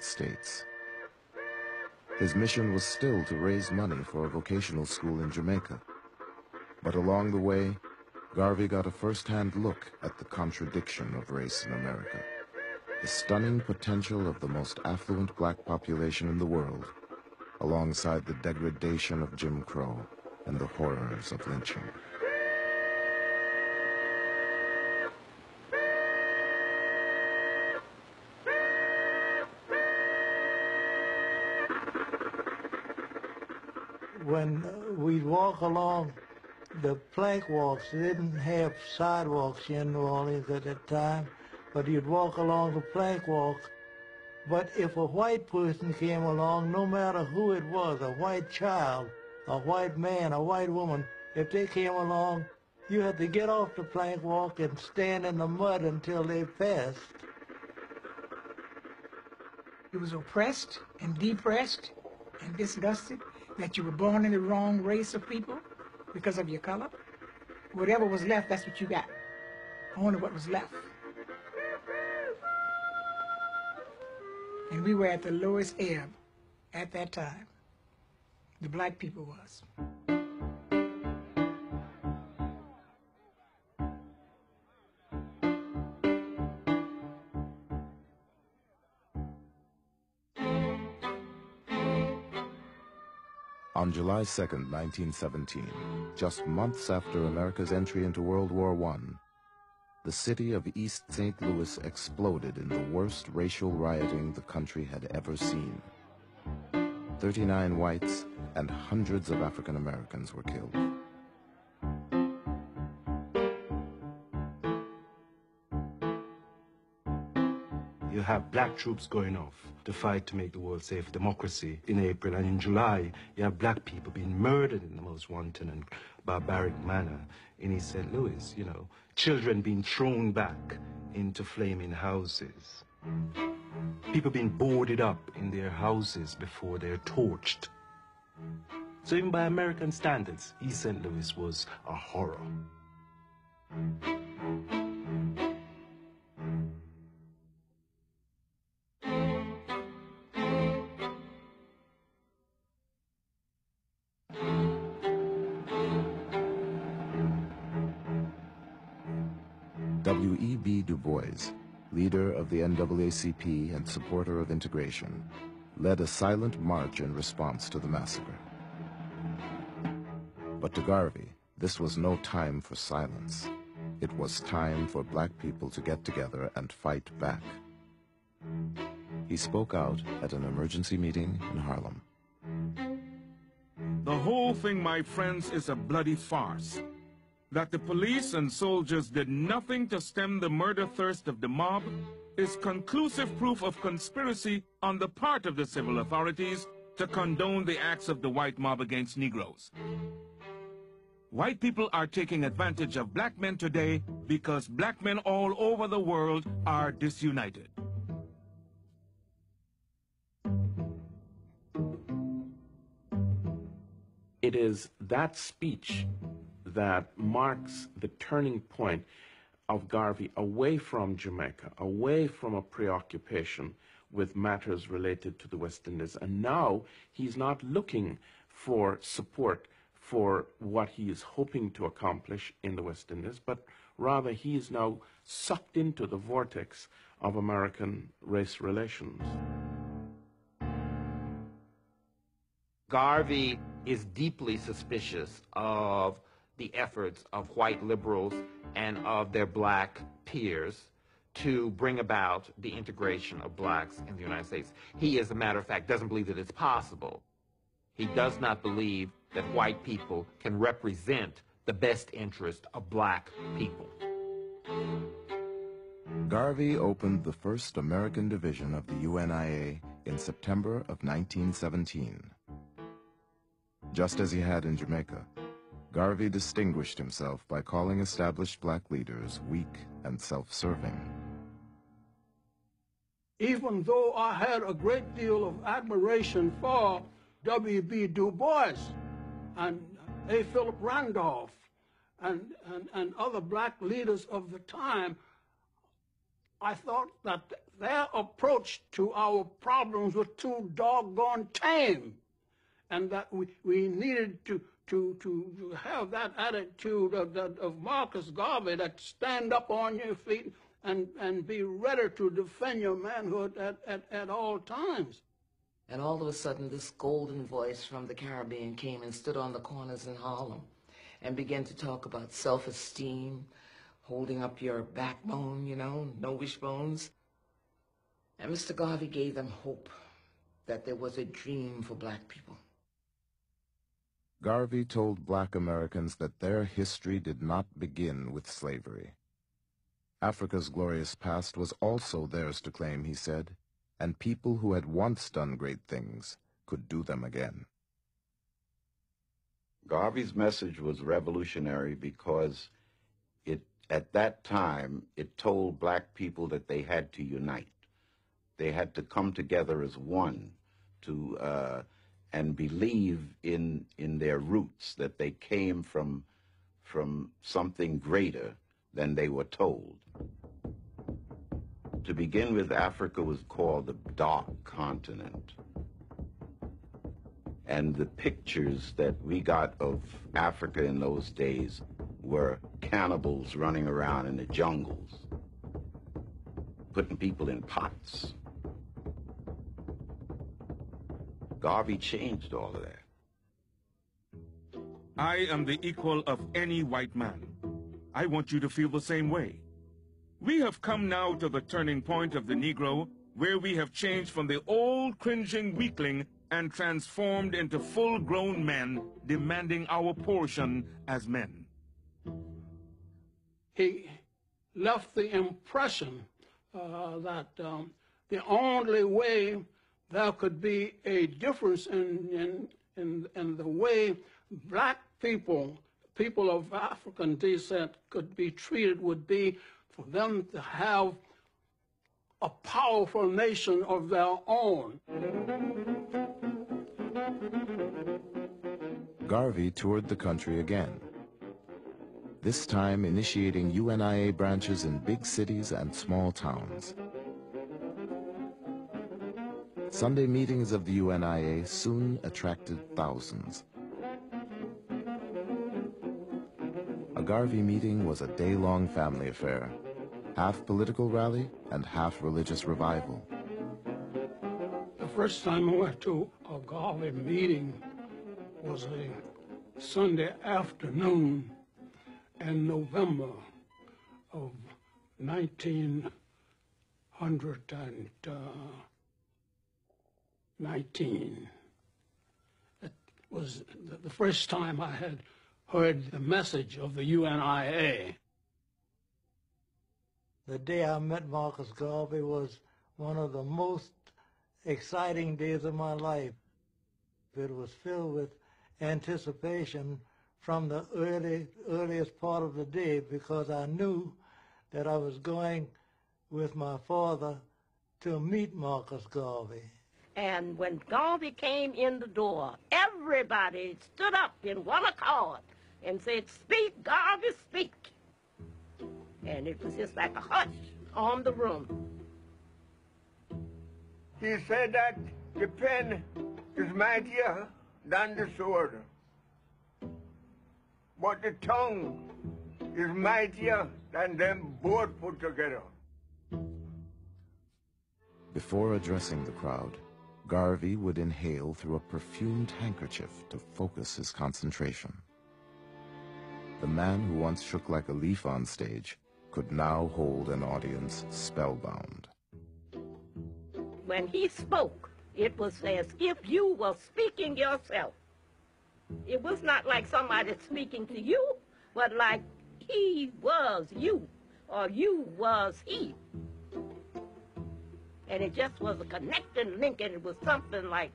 States. His mission was still to raise money for a vocational school in Jamaica. But along the way, Garvey got a first-hand look at the contradiction of race in America, the stunning potential of the most affluent black population in the world, alongside the degradation of Jim Crow and the horrors of lynching. When we'd walk along the plank walks, they didn't have sidewalks here in New Orleans at that time, but you'd walk along the plank walk. But if a white person came along, no matter who it was, a white child, a white man, a white woman, if they came along, you had to get off the plank walk and stand in the mud until they passed. You was oppressed and depressed and disgusted that you were born in the wrong race of people because of your color. Whatever was left, that's what you got. Only what was left. And we were at the lowest ebb at that time. The black people was. On July 2nd, 1917, just months after America's entry into World War I, the city of East St. Louis exploded in the worst racial rioting the country had ever seen. 39 whites and hundreds of African Americans were killed. You have black troops going off to fight to make the world safe, democracy in April, and in July you have black people being murdered in the most wanton and barbaric manner in East St. Louis, you know, children being thrown back into flaming houses, people being boarded up in their houses before they're torched. So even by American standards, East St. Louis was a horror. W.E.B. Du Bois, leader of the NAACP and supporter of integration, led a silent march in response to the massacre. But to Garvey, this was no time for silence. It was time for black people to get together and fight back. He spoke out at an emergency meeting in Harlem. The whole thing, my friends, is a bloody farce. That the police and soldiers did nothing to stem the murder thirst of the mob is conclusive proof of conspiracy on the part of the civil authorities to condone the acts of the white mob against Negroes. White people are taking advantage of black men today because black men all over the world are disunited. It is that speech that marks the turning point of Garvey away from Jamaica, away from a preoccupation with matters related to the West Indies. And now he's not looking for support for what he is hoping to accomplish in the West Indies, but rather he is now sucked into the vortex of American race relations. Garvey is deeply suspicious of the efforts of white liberals and of their black peers to bring about the integration of blacks in the United States. He, as a matter of fact, doesn't believe that it's possible. He does not believe that white people can represent the best interest of black people. Garvey opened the first American division of the UNIA in September of 1917. Just as he had in Jamaica, Garvey distinguished himself by calling established black leaders weak and self-serving. Even though I had a great deal of admiration for W.B. Du Bois and A. Philip Randolph and other black leaders of the time, I thought that their approach to our problems was too doggone tame, and that we needed to have that attitude of Marcus Garvey, that stand up on your feet and be ready to defend your manhood at all times. And all of a sudden, this golden voice from the Caribbean came and stood on the corners in Harlem and began to talk about self-esteem, holding up your backbone, you know, no wishbones. And Mr. Garvey gave them hope that there was a dream for black people. Garvey told black Americans that their history did not begin with slavery. Africa's glorious past was also theirs to claim, he said, and people who had once done great things could do them again. Garvey's message was revolutionary because at that time, it told black people that they had to unite. They had to come together as one and believe in their roots, that they came from something greater than they were told. To begin with, Africa was called the Dark Continent. And the pictures that we got of Africa in those days were cannibals running around in the jungles, putting people in pots. Garvey changed all of that. I am the equal of any white man. I want you to feel the same way. We have come now to the turning point of the Negro, where we have changed from the old cringing weakling and transformed into full-grown men demanding our portion as men. He left the impression that the only way there could be a difference in the way black people of African descent could be treated would be for them to have a powerful nation of their own. Garvey toured the country again, this time initiating UNIA branches in big cities and small towns. Sunday meetings of the UNIA soon attracted thousands. A Garvey meeting was a day-long family affair, half political rally and half religious revival. The first time I went to a Garvey meeting was a Sunday afternoon in November of 1919. It was the first time I had heard the message of the UNIA. The day I met Marcus Garvey was one of the most exciting days of my life. It was filled with anticipation from the earliest part of the day, because I knew that I was going with my father to meet Marcus Garvey. And when Garvey came in the door, everybody stood up in one accord and said, "Speak, Garvey, speak." And it was just like a hush on the room. He said that the pen is mightier than the sword, but the tongue is mightier than them both put together. Before addressing the crowd, Garvey would inhale through a perfumed handkerchief to focus his concentration. The man who once shook like a leaf on stage could now hold an audience spellbound. When he spoke, it was as if you were speaking yourself. It was not like somebody speaking to you, but like he was you, or you was he. And it just was a connecting link, and it was something like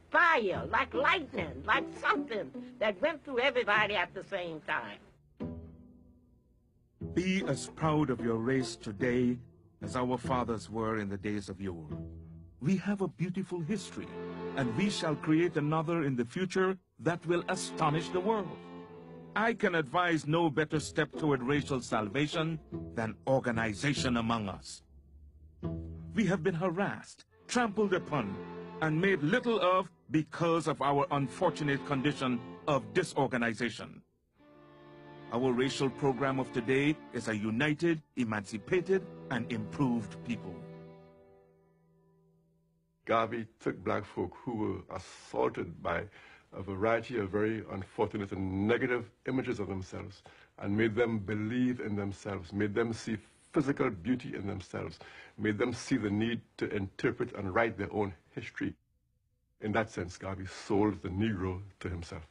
fire, like lightning, like something that went through everybody at the same time. Be as proud of your race today as our fathers were in the days of yore. We have a beautiful history, and we shall create another in the future that will astonish the world. I can advise no better step toward racial salvation than organization among us. we have been harassed, trampled upon, and made little of because of our unfortunate condition of disorganization. Our racial program of today is a united, emancipated, and improved people. Garvey took black folk who were assaulted by a variety of very unfortunate and negative images of themselves and made them believe in themselves, made them see physical beauty in themselves, made them see the need to interpret and write their own history. In that sense, Garvey sold the Negro to himself.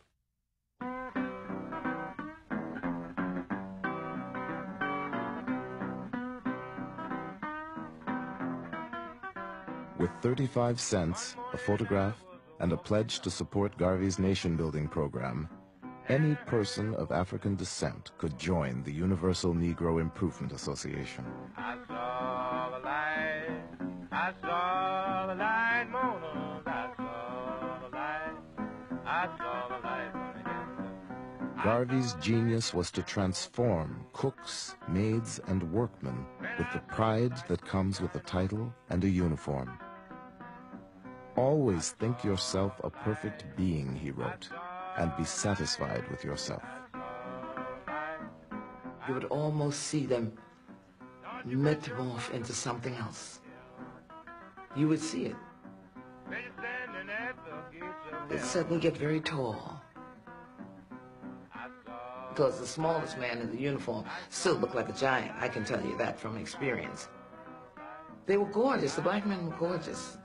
With 35 cents, a photograph, and a pledge to support Garvey's nation-building program, any person of African descent could join the Universal Negro Improvement Association. I saw the light, I saw the light, Mona, I saw the light, I saw the light. Garvey's genius was to transform cooks, maids, and workmen with the pride that comes with a title and a uniform. Always think yourself a perfect being, he wrote, and be satisfied with yourself. You would almost see them metamorph into something else. You would see it. They'd suddenly get very tall. Because the smallest man in the uniform still looked like a giant. I can tell you that from experience. They were gorgeous. The black men were gorgeous.